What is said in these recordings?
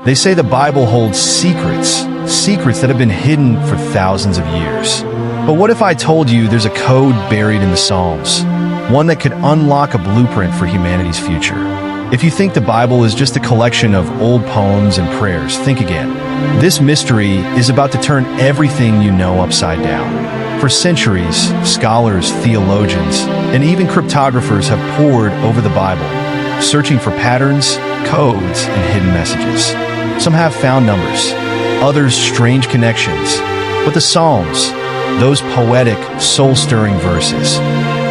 They say the Bible holds secrets that have been hidden for thousands of years. But what if I told you there's a code buried in the Psalms, one that could unlock a blueprint for humanity's future? If you think the Bible is just a collection of old poems and prayers, think again. This mystery is about to turn everything you know upside down. For centuries, scholars, theologians, and even cryptographers have pored over the Bible, searching for patterns, codes, and hidden messages. Some have found numbers, others strange connections. But the Psalms, those poetic, soul-stirring verses,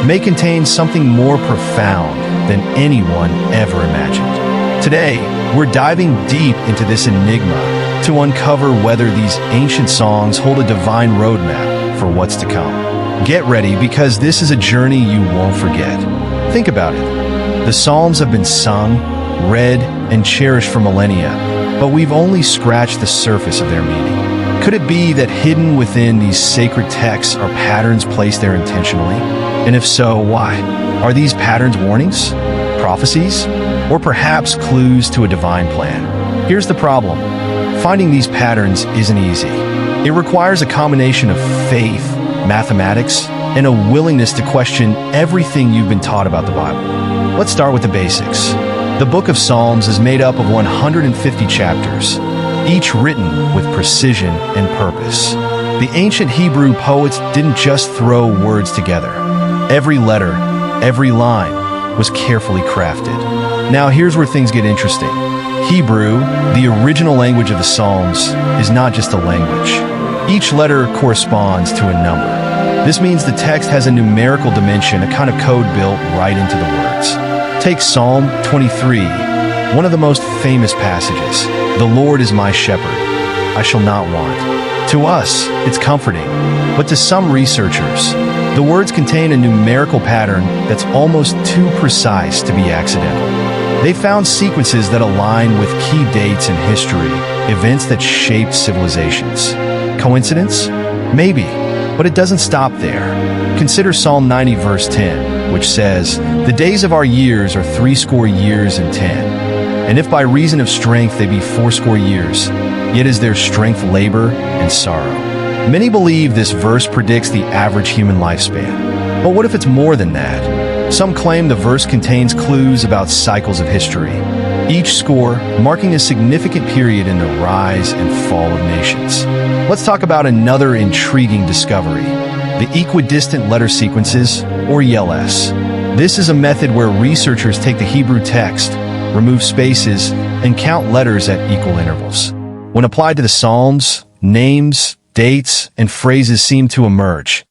may contain something more profound than anyone ever imagined. Today, we're diving deep into this enigma to uncover whether these ancient songs hold a divine roadmap for what's to come. Get ready, because this is a journey you won't forget. Think about it. The Psalms have been sung, read, and cherished for millennia, but we've only scratched the surface of their meaning. Could it be that hidden within these sacred texts are patterns placed there intentionally? And if so, why? Are these patterns warnings, prophecies, or perhaps clues to a divine plan? Here's the problem. Finding these patterns isn't easy. It requires a combination of faith, mathematics, and a willingness to question everything you've been taught about the Bible. Let's start with the basics. The Book of Psalms is made up of 150 chapters, each written with precision and purpose. The ancient Hebrew poets didn't just throw words together. Every letter, every line was carefully crafted. Now here's where things get interesting. Hebrew, the original language of the Psalms, is not just a language. Each letter corresponds to a number. This means the text has a numerical dimension, a kind of code built right into the words. Take Psalm 23, one of the most famous passages. The Lord is my shepherd, I shall not want. To us, it's comforting, but to some researchers, the words contain a numerical pattern that's almost too precise to be accidental. They found sequences that align with key dates in history, events that shaped civilizations. Coincidence? Maybe, but it doesn't stop there. Consider Psalm 90 verse 10, which says, "The days of our years are 80 years and 10. And if by reason of strength they be 80 years, yet is their strength labor and sorrow." Many believe this verse predicts the average human lifespan. But what if it's more than that? Some claim the verse contains clues about cycles of history, each score marking a significant period in the rise and fall of nations. Let's talk about another intriguing discovery: the equidistant letter sequences, or ELS. This is a method where researchers take the Hebrew text, remove spaces, and count letters at equal intervals. When applied to the Psalms, names, dates, and phrases seem to emerge.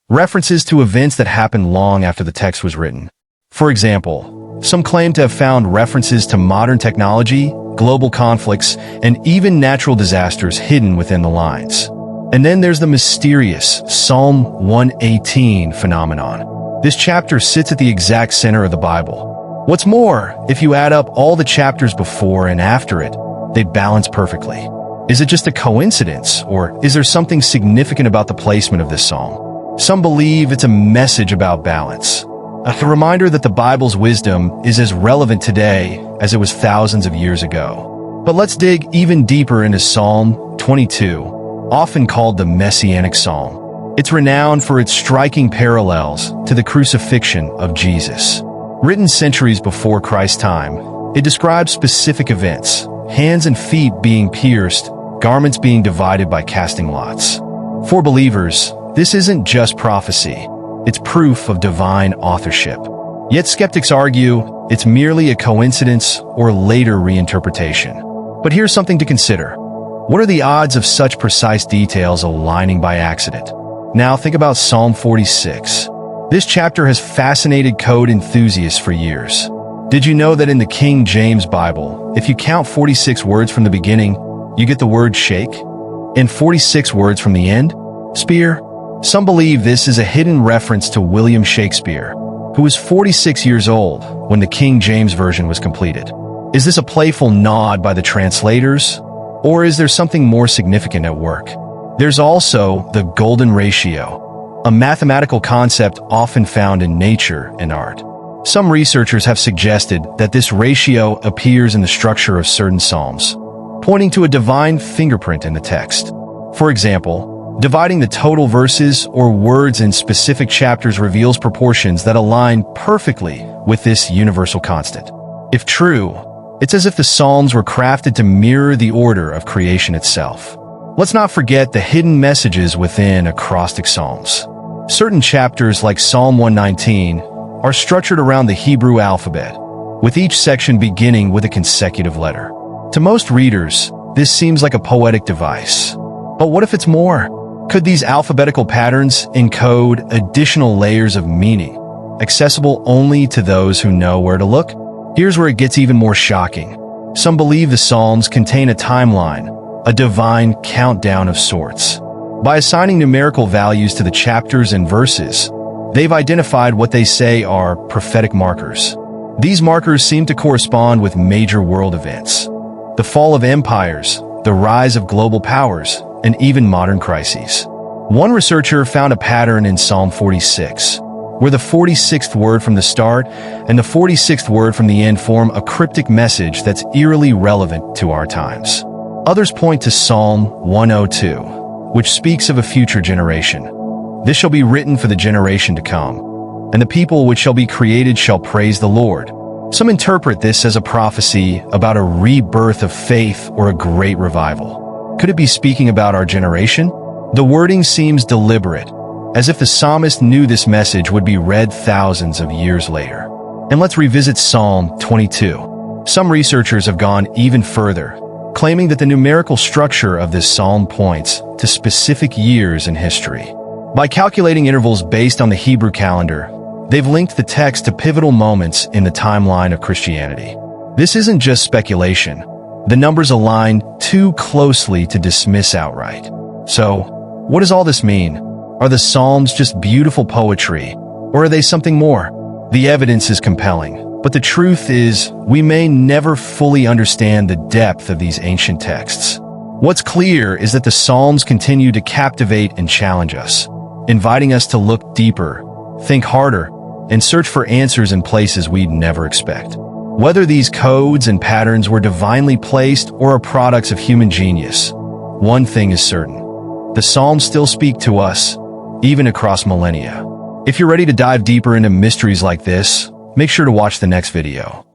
References to events that happened long after the text was written. For example, some claim to have found references to modern technology, global conflicts, and even natural disasters hidden within the lines. And then there's the mysterious Psalm 118 phenomenon. This chapter sits at the exact center of the Bible. What's more, if you add up all the chapters before and after it, they balance perfectly. Is it just a coincidence, or is there something significant about the placement of this psalm? Some believe it's a message about balance, a reminder that the Bible's wisdom is as relevant today as it was thousands of years ago. But let's dig even deeper into Psalm 22, often called the Messianic Psalm. It's renowned for its striking parallels to the crucifixion of Jesus. Written centuries before Christ's time, it describes specific events: hands and feet being pierced, garments being divided by casting lots. For believers, this isn't just prophecy, it's proof of divine authorship. Yet skeptics argue it's merely a coincidence or later reinterpretation. But here's something to consider. What are the odds of such precise details aligning by accident? Now think about Psalm 46. This chapter has fascinated code enthusiasts for years. Did you know that in the King James Bible, if you count 46 words from the beginning, you get the word shake? And 46 words from the end? Spear? Some believe this is a hidden reference to William Shakespeare, who was 46 years old when the King James Version was completed. Is this a playful nod by the translators, or is there something more significant at work? There's also the golden ratio, a mathematical concept often found in nature and art. Some researchers have suggested that this ratio appears in the structure of certain psalms, pointing to a divine fingerprint in the text. For example, dividing the total verses or words in specific chapters reveals proportions that align perfectly with this universal constant. If true, it's as if the Psalms were crafted to mirror the order of creation itself. Let's not forget the hidden messages within acrostic psalms. Certain chapters, like Psalm 119, are structured around the Hebrew alphabet, with each section beginning with a consecutive letter. To most readers, this seems like a poetic device. But what if it's more? Could these alphabetical patterns encode additional layers of meaning, accessible only to those who know where to look? Here's where it gets even more shocking. Some believe the Psalms contain a timeline, a divine countdown of sorts. By assigning numerical values to the chapters and verses, they've identified what they say are prophetic markers. These markers seem to correspond with major world events: the fall of empires, the rise of global powers, and even modern crises. One researcher found a pattern in Psalm 46, where the 46th word from the start and the 46th word from the end form a cryptic message that's eerily relevant to our times. Others point to Psalm 102, which speaks of a future generation. This shall be written for the generation to come, and the people which shall be created shall praise the Lord. Some interpret this as a prophecy about a rebirth of faith or a great revival. Could it be speaking about our generation? The wording seems deliberate, as if the psalmist knew this message would be read thousands of years later. And let's revisit Psalm 22. Some researchers have gone even further, claiming that the numerical structure of this psalm points to specific years in history. By calculating intervals based on the Hebrew calendar, they've linked the text to pivotal moments in the timeline of Christianity. This isn't just speculation. The numbers align too closely to dismiss outright. So, what does all this mean? Are the Psalms just beautiful poetry, or are they something more? The evidence is compelling, but the truth is, we may never fully understand the depth of these ancient texts. What's clear is that the Psalms continue to captivate and challenge us, inviting us to look deeper, think harder, and search for answers in places we'd never expect. Whether these codes and patterns were divinely placed or are products of human genius, one thing is certain: the Psalms still speak to us, even across millennia. If you're ready to dive deeper into mysteries like this, make sure to watch the next video.